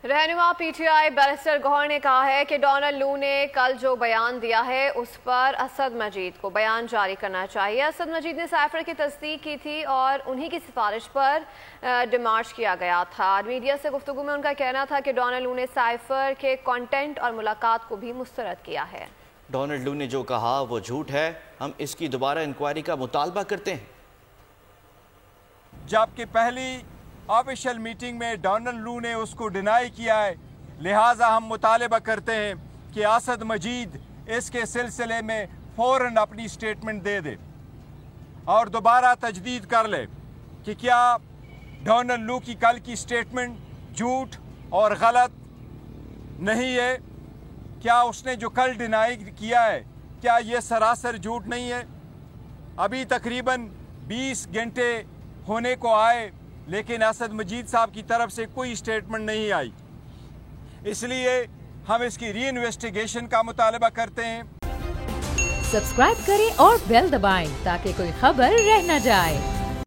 رہنما P T I barrister گوہر نے کہا ہے کہ ڈونلڈ لو نے کل جو بیان دیا ہے اس پر اسد مجید کو بیان جاری کرنا چاہیے۔ اسد مجید نے سائفر کی تصدیق کی تھی اور انہی کی سفارش پر ڈیمارچ کیا گیا تھا۔ میڈیا سے گفتگو میں ان کا کہنا تھا کہ ڈونلڈ لو نے سائفر کے کنٹینٹ اور ملاقات کو بھی مسترد کیا ہے۔ ڈونلڈ لو نے جو کہا وہ جھوٹ ہے، ہم اس کی دوبارہ انکوائری کا مطالبہ کرتے ہیں۔ جبکہ پہلی آفیشل میٹنگ میں ڈونلڈ لو نے اس کو ڈینائی کیا ہے، لہٰذا ہم مطالبہ کرتے ہیں کہ اسد مجید اس کے سلسلے میں فوراً اپنی سٹیٹمنٹ دے دے اور دوبارہ تجدید کر لے کہ کیا ڈونلڈ لو کی کل کی سٹیٹمنٹ جھوٹ اور غلط نہیں ہے، کیا اس نے جو کل ڈینائی کیا ہے کیا یہ سراسر جھوٹ نہیں ہے۔ ابھی تقریباً 20 گھنٹے ہونے کو آئے لیکن اسد مجید صاحب کی طرف سے کوئی سٹیٹمنٹ نہیں آئی، اس لیے ہم اس کی ری انویسٹیگیشن کا مطالبہ کرتے ہیں۔ سبسکرائب کریں اور بیل دبائیں تاکہ کوئی خبر رہ نہ جائے۔